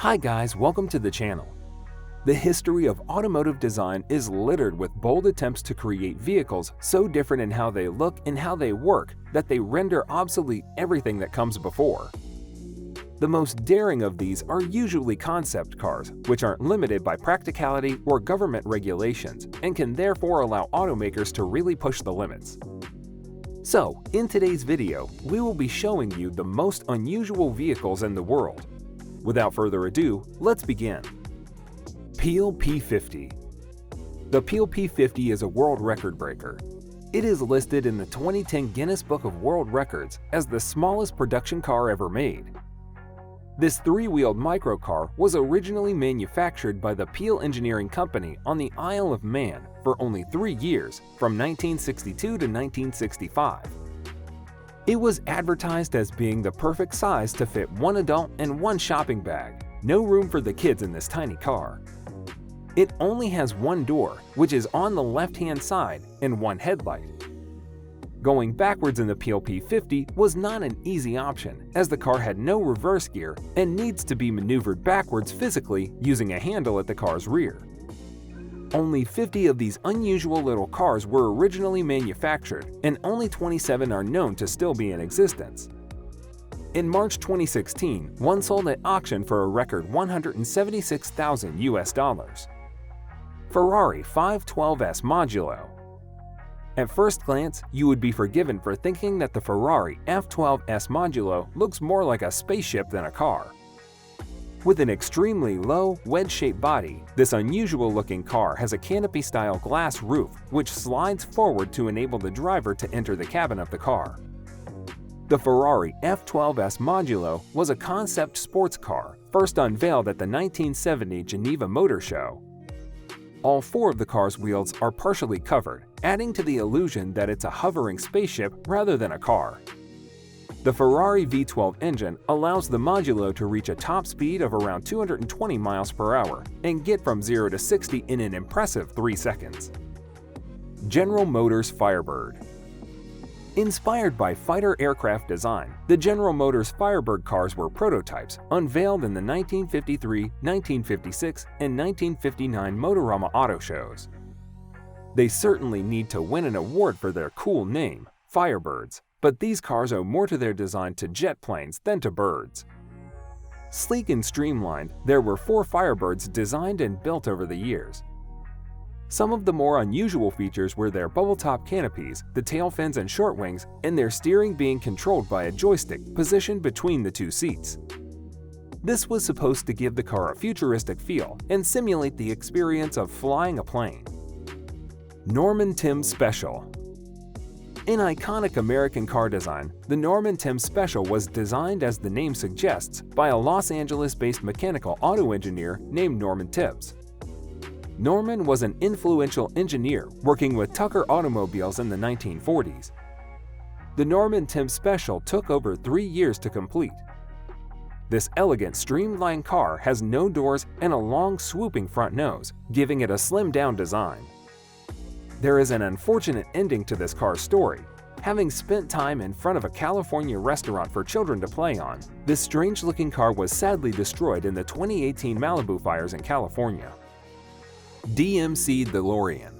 Hi guys, welcome to the channel. The history of automotive design is littered with bold attempts to create vehicles so different in how they look and how they work that they render obsolete everything that comes before. The most daring of these are usually concept cars, which aren't limited by practicality or government regulations and can therefore allow automakers to really push the limits. So, in today's video, we will be showing you the most unusual vehicles in the world. Without further ado, let's begin. Peel P50. The Peel P50 is a world record breaker. It is listed in the 2010 Guinness Book of World Records as the smallest production car ever made. This three-wheeled microcar was originally manufactured by the Peel Engineering Company on the Isle of Man for only 3 years, from 1962 to 1965. It was advertised as being the perfect size to fit one adult and one shopping bag. No room for the kids in this tiny car. It only has one door, which is on the left-hand side, and one headlight. Going backwards in the Peel P50 was not an easy option, as the car had no reverse gear and needs to be maneuvered backwards physically using a handle at the car's rear. Only 50 of these unusual little cars were originally manufactured, and only 27 are known to still be in existence. In March 2016, one sold at auction for a record $176,000 US. Ferrari 512S Modulo. At first glance, you would be forgiven for thinking that the Ferrari F12S Modulo looks more like a spaceship than a car. With an extremely low, wedge-shaped body, this unusual-looking car has a canopy-style glass roof which slides forward to enable the driver to enter the cabin of the car. The Ferrari F12S Modulo was a concept sports car first unveiled at the 1970 Geneva Motor Show. All 4 of the car's wheels are partially covered, adding to the illusion that it's a hovering spaceship rather than a car. The Ferrari V12 engine allows the Modulo to reach a top speed of around 220 miles per hour and get from 0 to 60 in an impressive 3 seconds. General Motors Firebird. Inspired by fighter aircraft design, the General Motors Firebird cars were prototypes unveiled in the 1953, 1956, and 1959 Motorama Auto shows. They certainly need to win an award for their cool name, Firebirds, but these cars owe more to their design to jet planes than to birds. Sleek and streamlined, there were 4 Firebirds designed and built over the years. Some of the more unusual features were their bubble-top canopies, the tail fins and short wings, and their steering being controlled by a joystick positioned between the 2 seats. This was supposed to give the car a futuristic feel and simulate the experience of flying a plane. Norman Tim Special. In iconic American car design, the Norman Tim Special was designed, as the name suggests, by a Los Angeles-based mechanical auto engineer named Norman Tibbs. Norman was an influential engineer working with Tucker Automobiles in the 1940s. The Norman Tim Special took over 3 years to complete. This elegant, streamlined car has no doors and a long, swooping front nose, giving it a slimmed-down design. There is an unfortunate ending to this car's story. Having spent time in front of a California restaurant for children to play on, this strange-looking car was sadly destroyed in the 2018 Malibu fires in California. DMC DeLorean.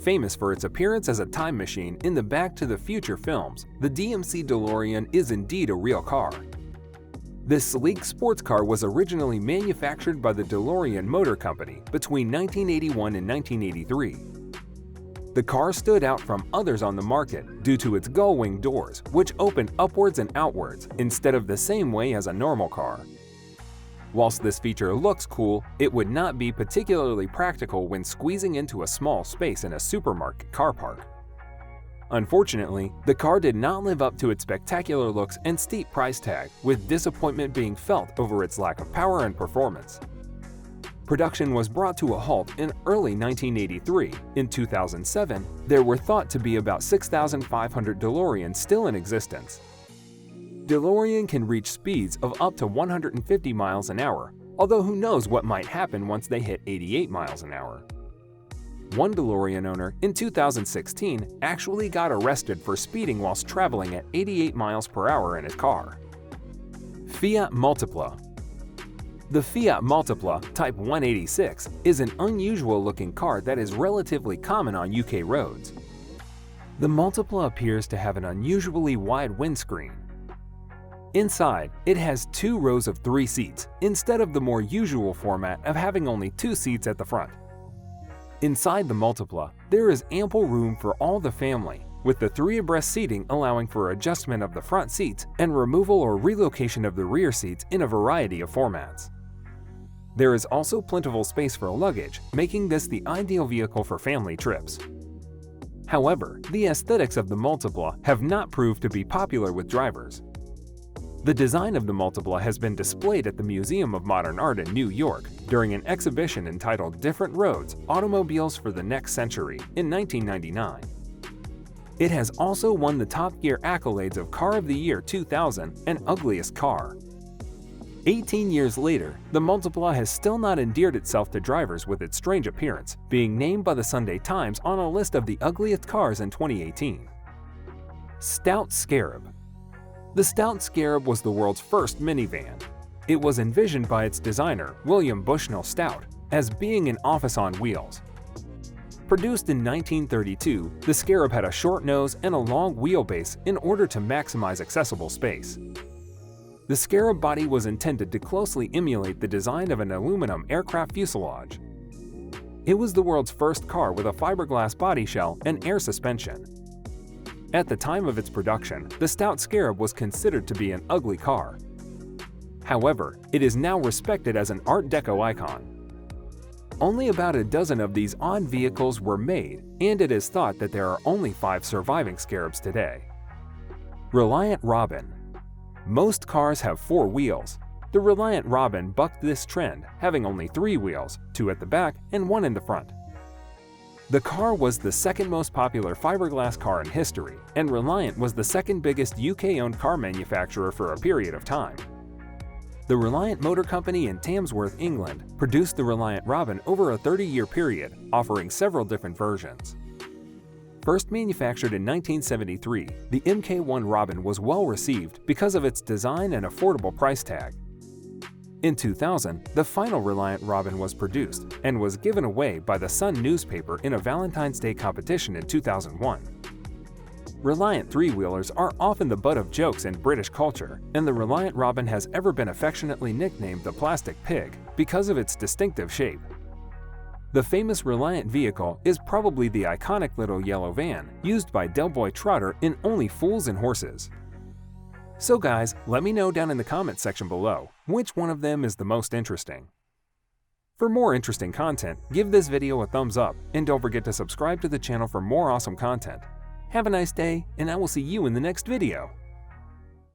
Famous for its appearance as a time machine in the Back to the Future films, the DMC DeLorean is indeed a real car. This sleek sports car was originally manufactured by the DeLorean Motor Company between 1981 and 1983. The car stood out from others on the market due to its gull-wing doors, which opened upwards and outwards instead of the same way as a normal car. Whilst this feature looks cool, it would not be particularly practical when squeezing into a small space in a supermarket car park. Unfortunately, the car did not live up to its spectacular looks and steep price tag, with disappointment being felt over its lack of power and performance. Production was brought to a halt in early 1983. In 2007, there were thought to be about 6,500 DeLoreans still in existence. DeLorean can reach speeds of up to 150 miles an hour, although who knows what might happen once they hit 88 miles an hour. One DeLorean owner in 2016 actually got arrested for speeding whilst traveling at 88 miles per hour in his car. Fiat Multipla. The Fiat Multipla Type 186 is an unusual-looking car that is relatively common on UK roads. The Multipla appears to have an unusually wide windscreen. Inside, it has 2 rows of 3 seats instead of the more usual format of having only 2 seats at the front. Inside the Multipla, there is ample room for all the family, with the 3 abreast seating allowing for adjustment of the front seats and removal or relocation of the rear seats in a variety of formats. There is also plentiful space for luggage, making this the ideal vehicle for family trips. However, the aesthetics of the Multipla have not proved to be popular with drivers. The design of the Multipla has been displayed at the Museum of Modern Art in New York during an exhibition entitled Different Roads: Automobiles for the Next Century in 1999. It has also won the Top Gear accolades of Car of the Year 2000 and Ugliest Car. 18 years later, the Multipla has still not endeared itself to drivers with its strange appearance, being named by the Sunday Times on a list of the ugliest cars in 2018. Stout Scarab. The Stout Scarab was the world's first minivan. It was envisioned by its designer, William Bushnell Stout, as being an office on wheels. Produced in 1932, the Scarab had a short nose and a long wheelbase in order to maximize accessible space. The Scarab body was intended to closely emulate the design of an aluminum aircraft fuselage. It was the world's first car with a fiberglass body shell and air suspension. At the time of its production, the Stout Scarab was considered to be an ugly car. However, it is now respected as an Art Deco icon. Only about a dozen of these odd vehicles were made, and it is thought that there are only 5 surviving Scarabs today. Reliant Robin. Most cars have 4 wheels. The Reliant Robin bucked this trend, having only 3 wheels, 2 at the back and 1 in the front. The car was the second most popular fiberglass car in history, and Reliant was the second biggest UK-owned car manufacturer for a period of time. The Reliant Motor Company in Tamsworth, England, produced the Reliant Robin over a 30-year period, offering several different versions. First manufactured in 1973, the Mk1 Robin was well received because of its design and affordable price tag. In 2000, the final Reliant Robin was produced and was given away by the Sun newspaper in a Valentine's Day competition in 2001. Reliant three-wheelers are often the butt of jokes in British culture, and the Reliant Robin has ever been affectionately nicknamed the Plastic Pig because of its distinctive shape. The famous Reliant vehicle is probably the iconic little yellow van used by Del Boy Trotter in Only Fools and Horses. So guys, let me know down in the comments section below which one of them is the most interesting. For more interesting content, give this video a thumbs up and don't forget to subscribe to the channel for more awesome content. Have a nice day, and I will see you in the next video.